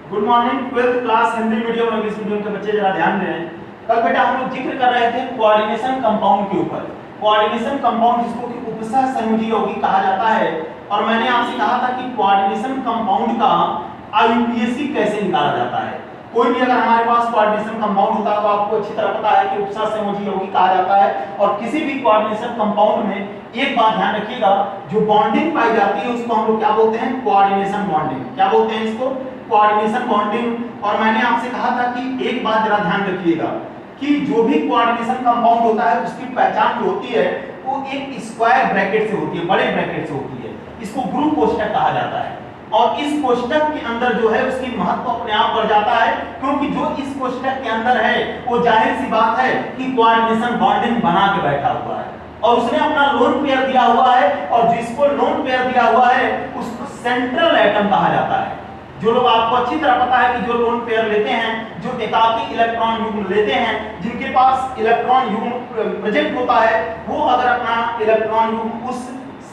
Good morning 12th class Hindi medium और English medium के बच्चे जरा ध्यान दें। कल बेटा हम लोग जिक्र कर रहे थे कोऑर्डिनेशन कंपाउंड के ऊपर। कोऑर्डिनेशन कंपाउंड जिसको कि उपसह संयोजी यौगिक कहा जाता है, और मैंने आपसे कहा था कि कोऑर्डिनेशन कंपाउंड का आईयूपीएसी कैसे निकाला जाता है। कोई भी अगर हमारे पास कोऑर्डिनेशन कंपाउंड होता है तो आपको अच्छी तरह पता है कि उपसह संयोजी यौगिक कहा जाता है। और किसी भी कोऑर्डिनेशन कंपाउंड में एक बात ध्यान रखिएगा, जो बॉन्डिंग पाई जाती है उसको हम लोग क्या बोलते हैं? Coordination bonding. क्या बोलते हैं इसको? Coordination bonding. और मैंने आपसे कहा था कि एक बात जरा ध्यान रखिएगा कि जो भी कोऑर्डिनेशन कंपाउंड होता है उसकी पहचान जो होती है वो एक स्क्वायर ब्रैकेट से होती है, बड़े ब्रैकेट से होती है। इसको गुरु कोष्ठक कहा जाता है। और इस कोष्ठक के अंदर जो है उसकी महत्व अपने आप बढ़ जाता है, क्योंकि जो इस कोष्ठक के अंदर है वो जाहिर सी बात है कि कोऑर्डिनेशन बॉन्डिंग बना के बैठा हुआ है और उसने अपना लोन पेयर दिया हुआ है, और जिसको लोन पेयर दिया हुआ है उसको सेंट्रल एटम कहा जाता है। जो लोग आपको अच्छी तरह पता है कि जो लोन पेयर लेते हैं, जो एकाकी इलेक्ट्रॉन युग्म लेते हैं, जिनके पास इलेक्ट्रॉन युग्म प्रेजेंट होता है, वो अगर अपना इलेक्ट्रॉन युग्म उस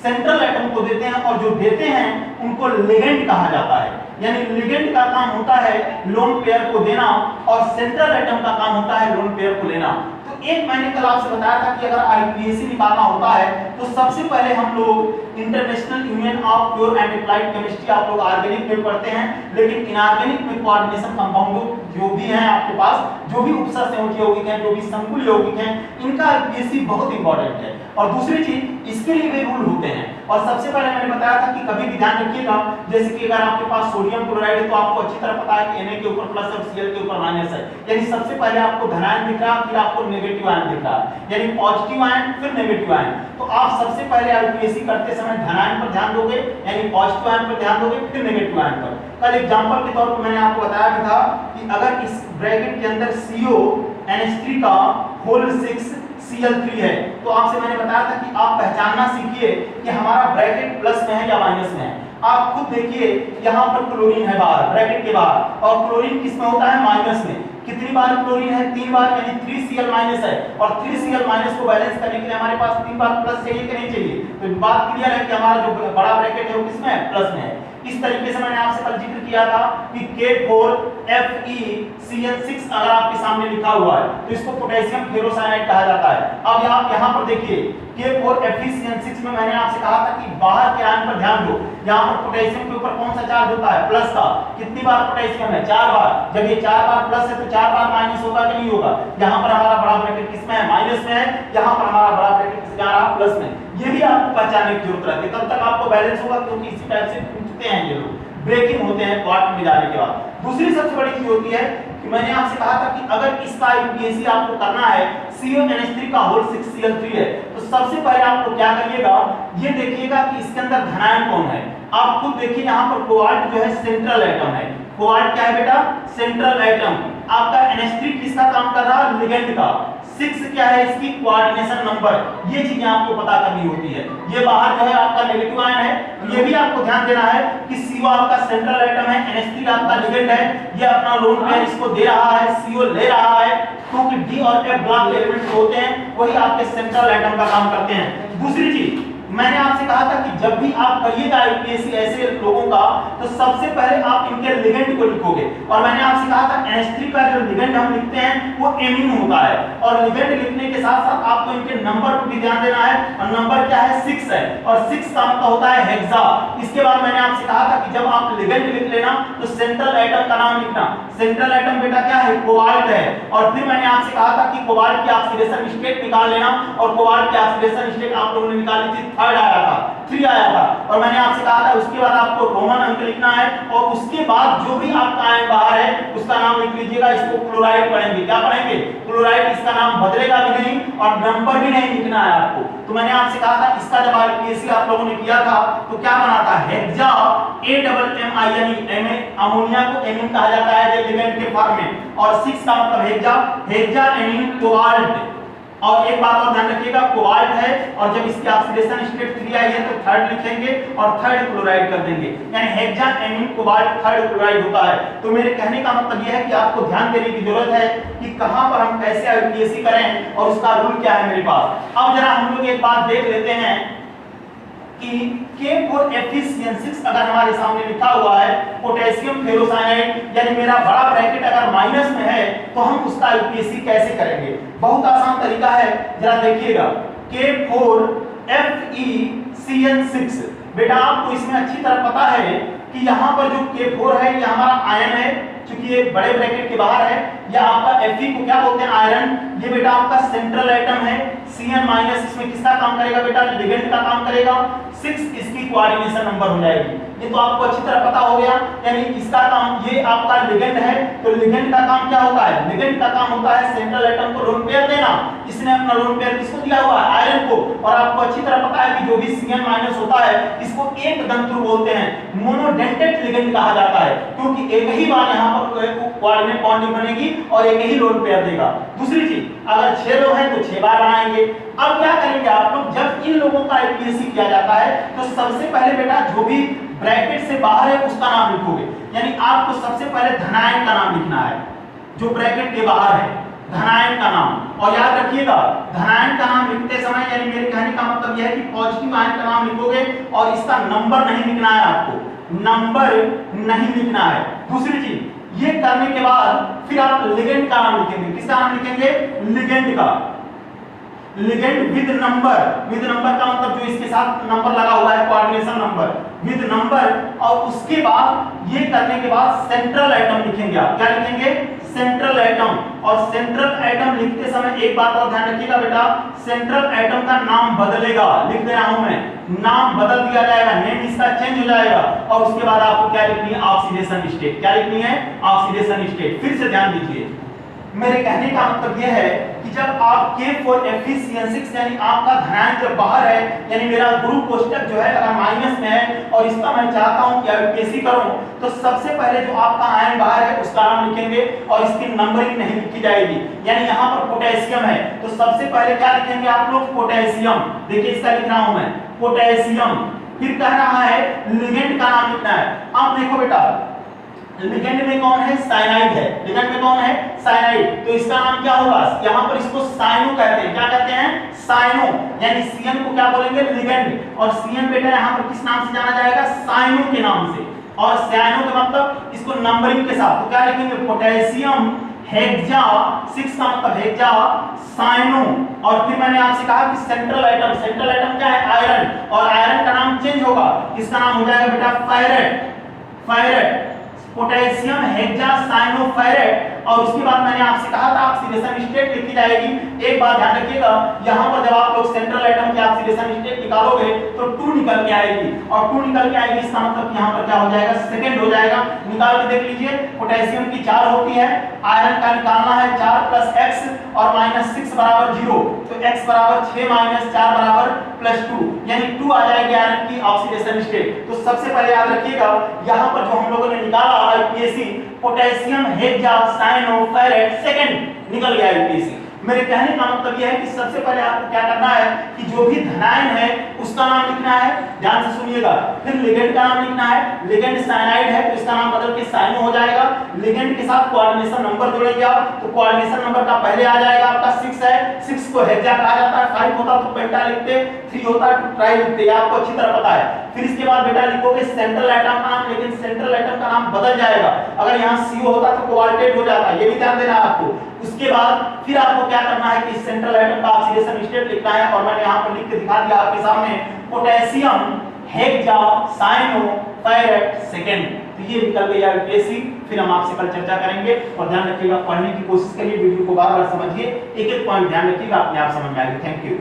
सेंट्रल एटम को देते हैं, और जो देते हैं उनको लिगेंड कहा जाता है। यानी लिगेंड का काम होता है लोन पेयर को देना, और सेंट्रल एटम का काम होता है लोन पेयर को लेना। तो एक मैंने कल आपसे बताया था कि अगर आईयूपीएसी निकालना होता है तो सबसे पहले हम लोग international union of pure and applied chemistry आप लोग ऑर्गेनिक में पढ़ते हैं, लेकिन इनऑर्गेनिक में कोऑर्डिनेशन कंपाउंड जो भी हैं आपके पास, जो भी उपसह संयोजी यौगिक हैं, जो भी संकुल यौगिक हैं, इनका आईयूपीएसी बहुत इंपॉर्टेंट है। और दूसरी चीज, इसके लिए भी रूल होते हैं। और सबसे पहले मैंने बताया था कि कभी भी ध्यान रखिएगा, जैसे कि अगर आपके पास सोडियम क्लोराइड है तो आपको अच्छी तरह पता है कि Na के ऊपर प्लस और Cl के ऊपर माइनस है। यानी सबसे पहले आपको धनायन दिख रहा है, फिर आपको नेगेटिव आयन दिख रहा है, यानी पॉजिटिव आयन फिर नेगेटिव आयन। तो आप सबसे पहले आईयूपीएसी करते समय धनायन पर ध्यान दोगे, यानी पॉजिटिव आयन पर ध्यान दोगे, फिर नेगेटिव आयन पर। कल एग्जांपल के तौर पर मैंने आपको बताया भी था कि अगर इस ब्रैकेट के अंदर CONH3 का होल 6 Cl3 है, तो आपसे मैंने बताया था कि आप पहचानना सीखिए कि हमारा ब्रैकेट प्लस में है या माइनस में है। आप खुद देखिए यहाँ पर क्लोरीन है बाहर, ब्रैकेट के बाहर, और क्लोरीन किस में होता है? माइनस में। कितनी बार क्लोरीन है? 3 बार, यानी 3Cl माइनस है। और 3Cl माइनस को बैलेंस करने के लिए हमारे पास 3 बार प्लस चाहिए कि नहीं चाहिए? तो बात क्लियर है कि हमारा जो बड़ा ब्रैकेट है वो किसमें है? प्लस में है। इस तरीके से मैंने आपसे कल जिक्र किया था कि K4FeCN6 अगर आपके सामने लिखा हुआ है तो इसको पोटेशियम फेरोसाइनाइड कहा जाता है। अब यहाँ पर देखिए K4FeCN6 में मैंने आपसे कहा था कि बाहर के आयन पर ध्यान दो। यहाँ पर पोटेशियम के ऊपर कौन सा चार्ज होता है? प्लस का। कितनी बार पोटेशियम है? 4 बार। जब ये 4 बार प्लस है तो 4 बार माइनस होगा कि नहीं होगा? यहाँ पर हमारा बड़ा ब्रैकेट किसमें है? माइनस में है। यहाँ पर हमारा बड़ा ब्रैकेट किसमें आ रहा है? प्लस में। ये भी आपको पहचानने की जरूरत है, तब तक आपको बैलेंस होगा, क्योंकि इसी टाइप से पूछते हैं ये लोग, ब्रेकिंग होते हैं क्वार्ट में जाने के बाद। दूसरी सबसे बड़ी चीज होती है कि मैंने आपसे कहा था कि अगर इसका आईयूपीएसी आपको करना है, CONH3 का होल 6 Cl3 है, तो सबसे पहले आपको क्या करिएगा, ये देखिएगा कि इसके अंदर धनायन कौन है। आप खुद देखिए यहाँ पर कोबाल्ट जो है सेंट्रल एटम है। कोबाल्ट क्या है बेटा? Central atom. आपका NH3 किसका काम कर रहा है? लिगेंड का। 6 क्या है? इसकी कोऑर्डिनेशन नंबर। ये चीजें आपको पता करनी होती है। ये बाहर जो है आपका नेगेटिव आयन है, तो ये भी आपको ध्यान देना है कि CO आपका सेंट्रल एटम है, NH3 आपका लिगेंड है। ये अपना लोन पेयर इसको दे रहा है, CO ले रहा है, क्योंकि D और F ब्लॉक के एलिमेंट होते हैं वही आपके सेंट्रल एटम का काम करते हैं। दूसरी चीज मैंने आपसे कहा था कि जब भी आप करिएगा आईयूपीएसी ऐसे लोगों का, तो सबसे पहले आप इनके लिगेंड को लिखोगे। और मैंने आपसे कहा था NH3 का जो लिगेंड हम लिखते हैं वो एमीन होता है, और लिगेंड लिखने के साथ साथ आपको इनके नंबर पर भी ध्यान देना है। और नंबर क्या है? 6 है, और 6 का मतलब होता है हेक्सा। इसके बाद मैंने आपसे कहा था कि जब आप लिगेंड लिख लेना तो सेंट्रल एटम का नाम लिखना। सेंट्रल एटम बेटा क्या है? कोबाल्ट है। और फिर मैंने आपसे कहा था कि कोबाल्ट की ऑक्सीडेशन स्टेट निकाल लेना, और कोबाल्ट की ऑक्सीडेशन स्टेट आप लोगों ने निकाली थी, 3 आया था, 3 आया था। और मैंने आपसे कहा था उसके बाद आपको रोमन अंक लिखना है, और उसके बाद जो भी आपका आयन बाहर है उसका नाम लिख लीजिएगा। इसको क्लोराइड पढ़ेंगे। क्या पढ़ेंगे? क्लोराइड। इसका नाम बदलेगा भी नहीं और नंबर भी नहीं लिखना है आपको। तो मैंने आपसे कहा था इसका जब आईयूपीएसी आप लोगों ने किया था तो क्या बना था? हेक्सा AMMINE, अमोनिया को एमीन कहा जाता है लिगेंड के फॉर्म में, और 6 का मतलब हेक्सा एमीन कोबाल्ट। और एक बात और ध्यान रखिएगा, कोबाल्ट है, और जब इसकी ऑक्सीडेशन स्टेट 3 आई है तो 3rd लिखेंगे और 3rd क्लोराइड कर देंगे, यानी hexa amine cobalt 3rd chloride होता है। तो मेरे कहने का मतलब यह है कि आपको ध्यान देने की जरूरत है कि कहां पर हम कैसे आईयूपीएसी करें और उसका रूल क्या है मेरे पास। अब जरा हम लोग एक बात देख लेते हैं कि K4Fe6 अगर हमारे सामने लिखा हुआ है पोटेशियम फेरोसाइनाइड, यानी मेरा बड़ा ब्रैकेट अगर माइनस में है तो हम उसका यूपीएससी कैसे करेंगे? बहुत आसान तरीका है, जरा देखिएगा। K4Fe6, बेटा आपको इसमें अच्छी तरह पता है कि यहाँ पर जो K4 है ये हमारा आयन है, क्योंकि ये बड़े ब्रैकेट के बाहर है। या आपका Fe को क्या बोलते हैं? आयरन। ये बेटा आपका सेंट्रल एटम है। Cn माइनस इसमें किसका काम करेगा बेटा? लिगेंड का काम करेगा। 6 इसकी कोऑर्डिनेशन नंबर हो जाएगी। ये तो आपको अच्छी तरह पता हो गया, यानी इसका काम, ये आपका लिगेंड है, तो लिगेंड का काम क्या होता है? लिगेंड का काम होता है सेंट्रल एटम को लोन पेयर देना। इसने अपना लोन पेयर किसको दिया हुआ है? आयरन को। और आपको अच्छी तरह पता है कि जो भी Cn माइनस होता है इसको एक दंतु बोलते हैं, मोनोडेंटेट लिगेंड कहा जाता है, क्योंकि एक ही बार यहाँ पर कोऑर्डिनेट बॉन्डिंग बनेगी और एक ही लोन पेयर देगा। दूसरी चीज, अगर 6 लोग हैं तो 6 बार बनाएंगे। अब क्या करेंगे आप लोग? जब इन लोगों का यूपीएससी किया जाता है तो सबसे पहले बेटा जो भी ब्रैकेट से बाहर है उसका नाम लिखोगे, यानी आपको सबसे पहले धनायन का नाम लिखना है, जो ब्रैकेट के बाहर है धनायन का नाम। और याद रखिएगा, धनायन का नाम लिखते समय, यानी मेरे कहने का मतलब यह है कि पॉजिटिव आयन का नाम लिखोगे और इसका नंबर नहीं लिखना है, आपको नंबर नहीं लिखना है। दूसरी चीज, ये करने के बाद फिर आप लिगेंड का नाम लिखेंगे। किसका नाम लिखेंगे? लिगेंड का। Ligand with number, with number का मतलब जो इसके साथ नंबर लगा हुआ है, कोऑर्डिनेशन नंबर विद नंबर। और उसके बाद ये करने के बाद सेंट्रल एटम लिखेंगे आप। क्या लिखेंगे? Central atom. और सेंट्रल एटम लिखते समय एक बात और ध्यान रखिएगा बेटा, सेंट्रल एटम का नाम बदलेगा। लिख दे रहा हूं मैं, नाम बदल दिया जाएगा, नेम इसका चेंज हो जाएगा। और उसके बाद आपको क्या लिखनी है? Oxidation state. क्या लिखनी है? Oxidation state. फिर से ध्यान दीजिए, मेरे कहने का मतलब यह है कि जब आप K4Fe6 यानी आपका धनायन जब बाहर है, यानी मेरा ग्रुप कोष्टक जो है अगर माइनस में है और इसका मैं चाहता हूं कि यूपीएससी करूं, तो सबसे पहले जो आपका आयन बाहर है उसका नाम लिखेंगे और इसकी नंबरिंग नहीं लिखी जाएगी। यानी यहाँ पर पोटेशियम है तो सबसे पहले क्या लिखेंगे आप लोग? पोटेशियम। देखिए इसका लिख रहा हूं मैं, पोटेशियम। फिर कह रहा है लिगेंड का नाम लिखना है। अब देखो बेटा, लिगेंड में कौन है? साइनाइड है। लिगेंड में कौन है? साइनाइड। तो इसका नाम क्या होगा? यहाँ पर इसको साइनो कहते हैं। क्या कहते हैं? साइनो। यानी Cn को क्या बोलेंगे? लिगेंड। और Cn बेटा यहाँ पर किस नाम से जाना जाएगा? साइनो के नाम से। और साइनो का मतलब इसको नंबरिंग के साथ, तो क्या लिखेंगे? पोटेशियम हेक्सा 6 का मतलब हेक्सा साइनो। और फिर मैंने आपसे कहा कि सेंट्रल एटम, सेंट्रल एटम क्या है? आयरन। और आयरन का नाम चेंज होगा, इसका नाम हो जाएगा बेटा फेरेट। Ferret, potassium hexacyanoferrate. और उसके बाद मैंने आपसे कहा था ऑक्सीडेशन स्टेट लिखी जाएगी। एक बात ध्यान रखिएगा, यहाँ पर जब आप लोग सेंट्रल एटम की ऑक्सीडेशन स्टेट निकालोगे तो 2 निकल के आएगी, और 2 निकल के आएगी इसका मतलब यहाँ पर क्या हो जाएगा? सेकंड हो जाएगा। निकाल के देख लीजिए, पोटेशियम की 4 होती है, आयरन का निकालना है 4 + x और -6 = 0, तो x = 6 - 4 = +2, यानी 2 आ जाएगी आयरन की ऑक्सीडेशन स्टेट। तो सबसे पहले याद रखिएगा, यहाँ पर जो हम लोगों ने निकाला यूपीएससी पोटेशियम हेक्सासाइनोफेरेट, सेकंड निकल गया यूपीएससी। मेरे कहने का मतलब यह है कि सबसे पहले आपको क्या करना है कि जो भी धनायन है उसका नाम लिखना है, ध्यान से सुनिएगा। फिर लिगेंड का नाम लिखना है, लिगेंड साइनाइड है तो इसका नाम बदल के साइनो हो जाएगा। लिगेंड के साथ कोऑर्डिनेशन नंबर जोड़ेंगे आप, तो कोऑर्डिनेशन नंबर का पहले आ जाएगा आपका 6 है, 6 को हेक्सा कहा जाता है, 5 होता तो पेंटा लिखते, 3 होता तो ट्राई लिखते, आपको अच्छी तरह पता है। फिर इसके बाद बेटा लिखोगे सेंट्रल एटम का नाम, लेकिन सेंट्रल एटम का नाम बदल जाएगा, अगर यहाँ CO होता तो कोआल्टेट हो जाता, ये भी ध्यान देना है आपको। उसके बाद फिर आपको क्या करना है कि सेंट्रल एटम का ऑक्सीडेशन स्टेट लिखना है, और मैंने यहाँ पर लिख के दिखा दिया आपके सामने, पोटेशियम हेक्सासाइनोफेरेट सेकंड। तो ये निकल गया यूपीएससी। फिर हम आपसे कल चर्चा करेंगे, और ध्यान रखिएगा पढ़ने की कोशिश करिए, वीडियो को बार-बार समझिए, एक-एक पॉइंट ध्यान रखिएगा, अपने आप समझ में आएगा। Thank you.